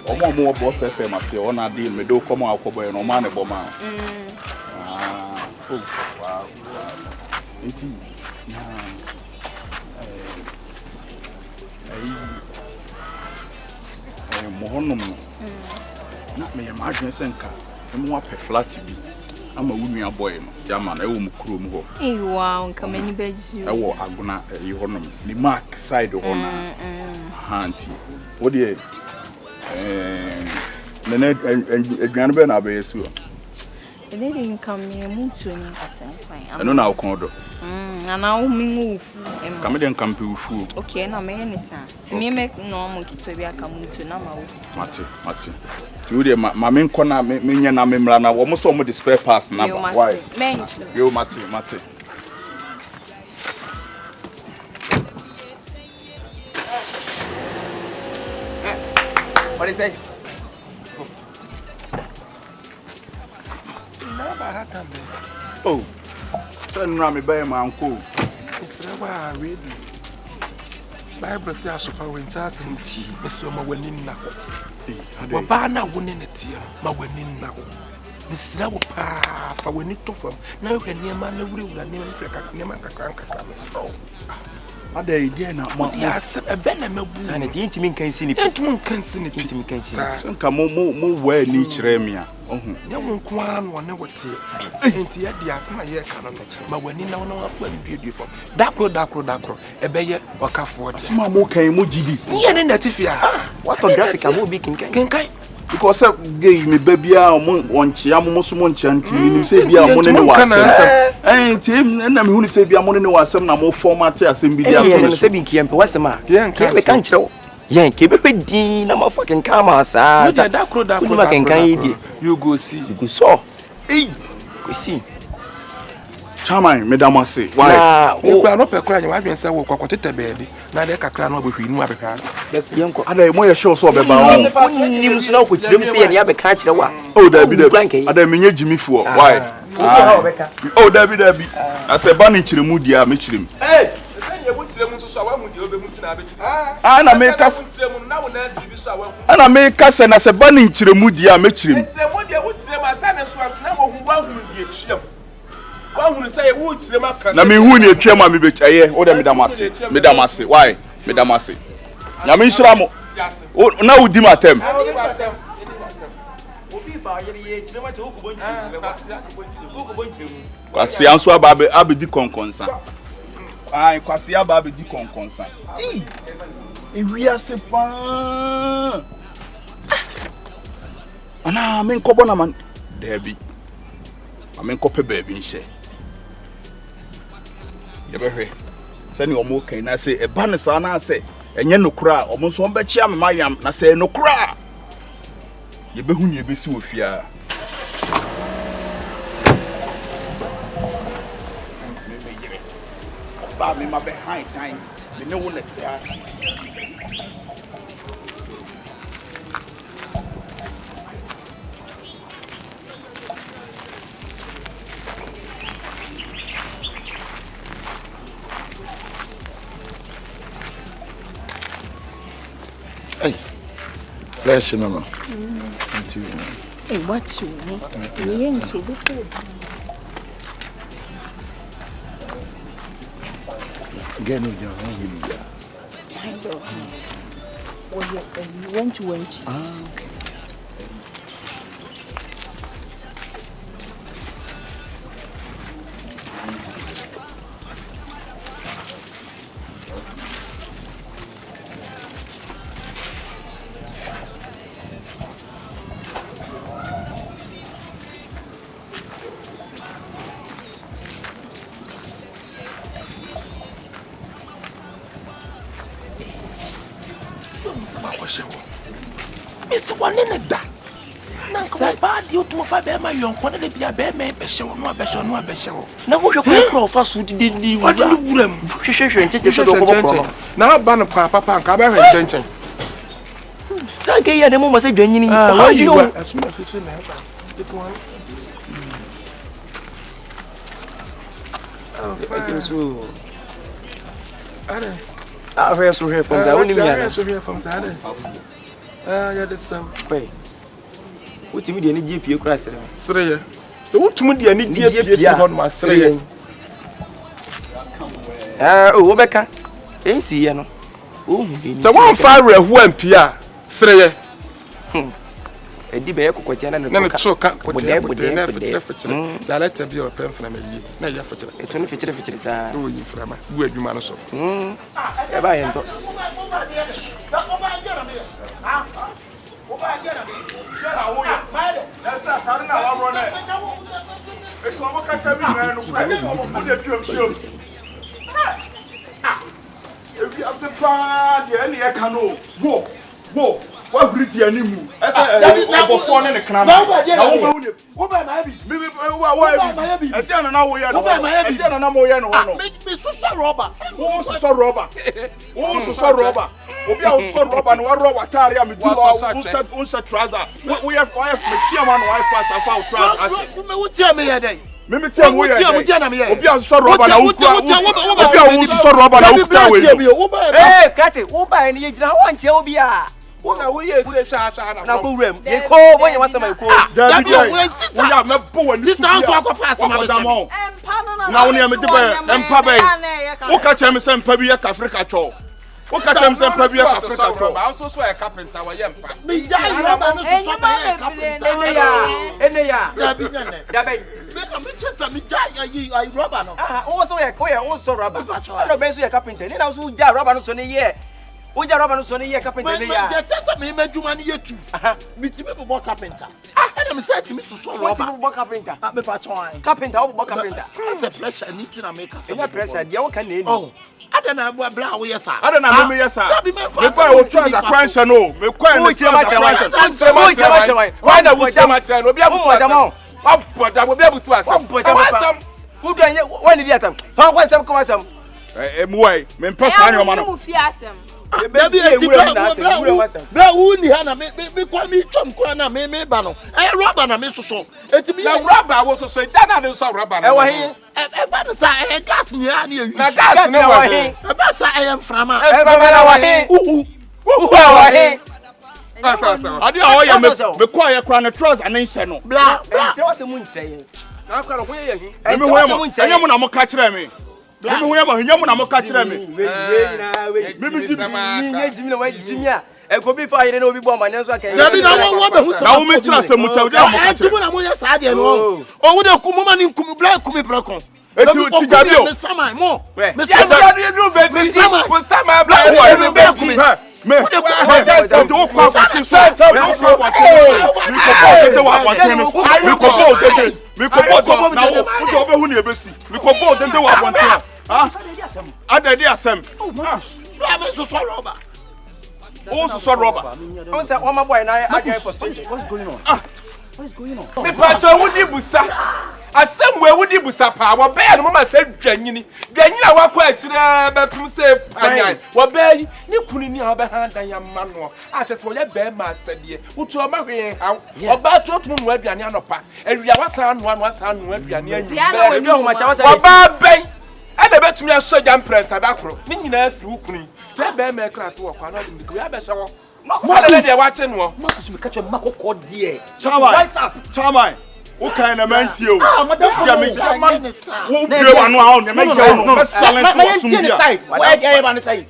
Omo boss FM ase ona dey me do come akoboy no ma ne boma. Oh wow. Enti na mo honum na me imagine senka mo wa pe flat bi ama wunu aboy no jama na e wo mu krom ho. Wow, nka mani baji. E wo aguna e honum ni mark side ho na. Hanti. What dey nene adwan be na be yesu. E dey come me mutu ni katen kwan. Eno na okondo. Ana wo mingu ufu. Kame den kampe ufu. Okay, na me ni sa. Ti me make no mo kitwa bi aka mutu na ma wo. Mate. Ti wo dey ma me nko na me nya na me mra na wo mo so mo the spare parts na why? Yo mate. What is it? Oh, so na me buy my uncle. It's never ready. Bible says I should power in church and tea. It's so my winning now. Wabana winning a tear, my winning now. Miss Raw pa for when it took from now you can hear man will name Nemanka. Ada idea na mo a benema sanity intimate can see it. Intimate can see it. Intimate can see it. Nka mo we ni kire me a ohun. Ya won kwan won na wote sanity ya dia asema ye kana no ma wani na won afa ni from dakro e be ye okafo de asema mo kan mo gidi ye ne natifia what graphic am obi kinkai because gay me babia on chia mo so mo ntia nti ni se bia mo ne wasem tim na me hu ni se bia mo ne wasem na mo format asem bi dia to se bi kiempe wasem a kiempe kan kire yen kebe di na ma fucking kama sa dakro ma kan yi you go see so go see Chairman, Madam Ase. Why? You are not crying. I have say we kwakotete baby. Na de kakra no behwi nu abeka. Yenko. Ada mo ye show so be ba. Nim so na ko kirem se ye ne abeka kire wa. Oh, David. Ada menye jimifuo. Why? Oh, David. Ase ba ni kiremu dia me kirem. Eh, e bu tiremu so so wa mu dia obemu tina abeti. Na make us tiremu na wo na bi so wa. Ana make us na se ba ni kiremu dia me kirem. Tiremu dia wo tiremu asa na so atuna wo hu wa hu die twiem. Na me hu ni etwa ma me be chaye o de Madam Ase why Madam Ase nya me nhira mo na udi matem obi fa ye kirema che ukubonchi kwasi anso abedi konkonsa ai kwasi abedi konkonsa ewi ase pa ana me nkobo na man debi ame nkope baby nhye yebehwe sani omo kan na say e ba ne sa na say enye nokura omo so be chia me mayam na say nokura yebehu ni ebesi ofia ba me ma behind time me ne wo letia Flesh no. Hey, what you need? Get no job, my dog. Oh, you want to wait? Okay. Mr. One in that. Nanka bad you to fa be ma yonko na bia be me be hye no be hye. Na wo hwe kwa fa so di wa de wuram. Hwehwehwe nche so do ko bokro. Na ba no pa papa nka ba hwe nchen. Sanke ya de mo ma se dwanyini. How you know? Asuma fitu na ba. Tipo one. Oh, so. Are. Afair so here from the only me. So here from Saturday. Yeah, this some. Wait. What you mean any GP crash? 3. So what you mean any GP on my 3? Oh, Rebecca. Ain't see you no. Oh, the one fire who and Pia 3. Edi be ko kwetiana ne na choka kodie na fetire director bi o pen fra me yi na ya fetire eto ne fetire sa so yi fra ma bu adwuma no so e ba yento what breed the animal? I said, before the crown. Who by my baby? Maybe I don't know where you are. I don't know where you are. Make me so robber. Who's so robber? Who's so robber? We are so robber and what robber carry me do unsa trouser. We have chairman wife fast and foul trouser. Who tell me a day? Mimi tell me obi a so robber na ukwa. Obi a so robber na ukwa. Eh, catch it. Who by any gina wan che obi a. Una we say sha na ko rem. Ye ko when you want some ko. Dabi we are me bo wani this time to pass my damo. Na woni am de be empa be. Wo ka che me se empa bi ye ka Africa cho. Wo ka che me se empa bi ye ka Africa cho. I also so a carpenter wa ye empa. Me ja roba no so ba ye carpenter. Ene ya. Dabi. Me chesa me ja I roba no. O so ye ko ye o so roba. No be so ye carpenter. Ni na so ja roba no so ne ye. Oja roba no so ne ye carpenter ne ya. Me chesa me meduma ne ye tu. Me ti me bo carpenter. And I'm saying to me so roba. What you bo carpenter? Me pa chon. Carpenter o bo carpenter. That's a pressure need to make us. Any pressure dia wo kan na ni. Oh. Adana bla wo yes sir. Adana me yes sir. Me fa wo trans a crash no. Me kwa no trans a crash. Why na wo tell match no obi abusu asam. Wa boda obi abusu asam. Asam. Who do you when did you atam? How was some come asam? Muai, me mpa sa ni o ma no. Dabi bla uni ha na me kwa me twam kura na me ba no. Rubber na me soso. Etimi na rubber wo soso jana de so rubber na. E wa he. E ba no sa gas ni ha na yu. Na gas ni wa he. E ba sa frama. Frama na wa he. Wa he. Asa. Ade a o ya me kwa ye kura na trousers and nse no. Bla. Nse wo se mu nkyere yen. Na kwa ho ye hin. Me ho mo. Anya mo na mo ka kire me. Mimi ho yama hanya mu na mo ka kire me. Mimi jimi na wa jinya. E ko bi fa yire na obi bo ma ne so aka. Dabi na wo be hu sa. Na wo me kira se mu tawo dia mo ka kire. Etimu na mo ye sa de no. O wo de kumu ma ni kumu bla kumu brekon. Eti gabio. Me sama mo. Me sama ni do be. Me sama bla wo be kumu. Me o kwa kwa ti so. Me kwa kwa ti. Mi ko bo tete. Mi ko bo na wo do be hu na ebesi. Mi ko bo tete wa bonte. Ah. Adadi asem. Oh gosh. Bla me so rubber. Oh so rubber. O say o ma boy na agay frustration. What's going on? What's going on? Me pacho wudi busa. Asem we wudi busa pa wo be ya no ma se dwanyini. Dwanyini a wakọ akire be pum se panyan. Wo be ni kunu ni a be han dan ya ma no. A chese wo ye be ma asede. Utu o ma hwe ha. Oba chotum no aduane anopa. Awia wasa no wasa no aduane anyu. Be o ma cha wasa. Oba ben. Ebe betumi aso jam press adakro. Ni nyina afi ukunu. Se be me class wo kwa no de ko ya be hye wo. Mako de wache no. Mako so me catch mako ko die. Chama. Wo kan na mantie o. Madam me chama. Wo gbe wa no a o ne me je no. Silence wo sum bia. Why dey ba ne say?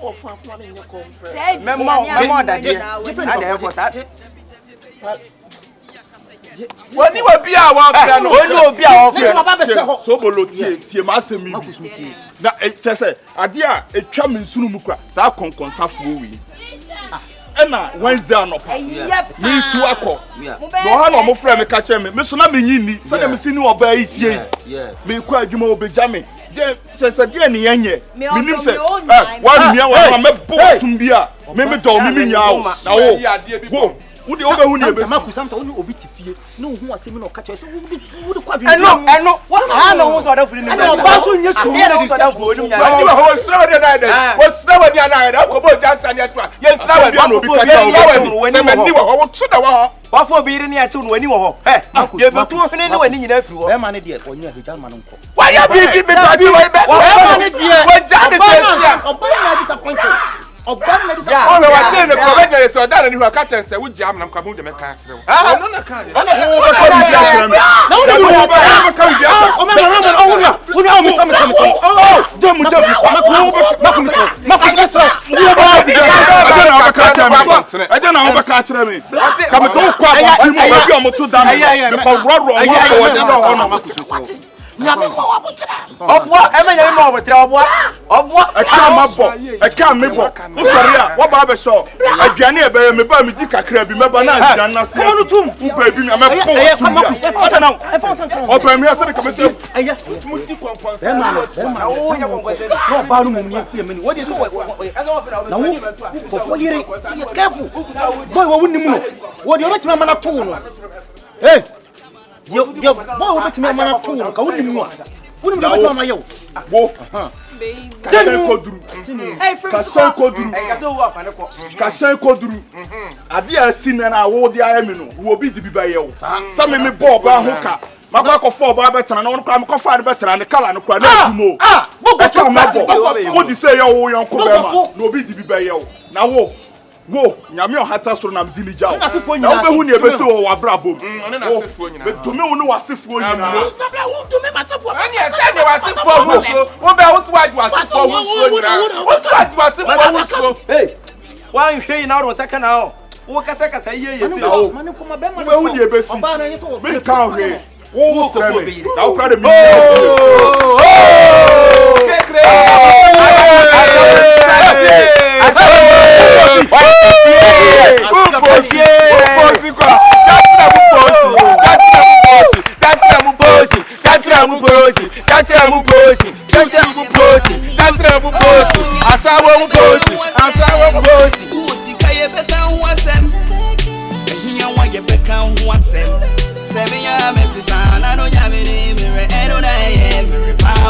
Oh fa me nye conference. Memo da je. Different ada for that. Woni wa bia wa fra no. Woni obi a wa fra. So bolo tie ma asemi. Na chese ade a etwa me nsunu mu kwa. Sa konkonsa fo wi. Ena Wednesday anopa. Me tu akọ. No ha no mo frɛ me ka kyerɛ me so na me nyini. Se na me si ni oba yi tie. Me kwa adwuma obeja me. Je chese de ne yenye. Me nim se wa nua wa me bo sum bia. Me do me nya o. Na wo. Wudi obehu ni ebesi. Maku samta woni obi tifie. No hu asemi no ka che. Wudi kwadwe. Eno. Ha no hu so da furi ni. Eno ba so nye so. Eno so da furi ni. Wadi wa ho sra wadi na ida. Wo sra wadi na ida. Ko bo jansa ni atwa. Ye sra wadi no bi ka ka. Se mani wa ho tsuda wa ho. Wa fo bi ri ni ati no wani wo ho. Ye betu hene ni wani nyina afiri ho. Be ma ne de onye ahija ma no nko. Wa ya bi be be. Wa ma ne de. Wa ja de se. Oba na disappointed. Oba na disappointed. Oh, we wa che ne ko be jere so da na ni hu aka chen se wo ji am na kwa mu de me ka akere wo. No na ka ye. Na wudi wo ba ka bi asa. O me na owuna. Wudi o me so. Oh, dem so. Maku so. Wo ba bi asa. Aja na wo ba ka akere me. Ka me to kwa ba ti mo ba bi o mo to da me. Me ko roro wo ko de do ho no maku so. Nyame fa wa botra. Obwa e me nyame ma obotra obwa. E ka ma bo. E ka me bo. Wo sori a wo ba be so. Aduane e be me ba me di kakra bi me ba na aduane na se. Onu tum. Wo ba bi me ko wo so. O ba mi ase ka me se. Aya. Tumu di kwankwan. Be ma. O ya kwankwan se. No ba no mu ni afie me ni. Wo dey so. Asa wo fe na wo. Ko yire. Careful. Boy wo wuni mu no. Wo dey o betima ma na to no. Hey. Yo, boy, we bet me mana to no ka woni mu a. Woni mu bet ma yew. Wo. Ka sen ko duru. Ka sen ko duru. Ka se wo afane ko. Ka sen ko duru. Ade a sine na wo di ayemi no. Wo bi di bi ba yew. Sa me bo ba ho ka. Makwa ko fo ba betana na won kwa me ko fa ne betana ne kala no kwa na dumo. Bogo to ma bo. Wo di say yew wo yon ko be ma. Na obi di bi ba yew. Na wo nyame ohata soro na mdini jawo na obehu ni ebese wo wabrabom one na asefo nyina betumi wo no wasefo nyina na bla wo tumi matafo ani ese de wasefo wo so wo be wo so waju wasefo wo so nyina wo so waju wasefo wo so hey wan hwei na ro saka na o wo kasa yeye o mane kuma be ma obehu ni ebesi oba na yeso me ka hwe wo sere me na wo kwa de mi kekre Seven years, Mrs. Anna, no, Yamini, Mirror, and I am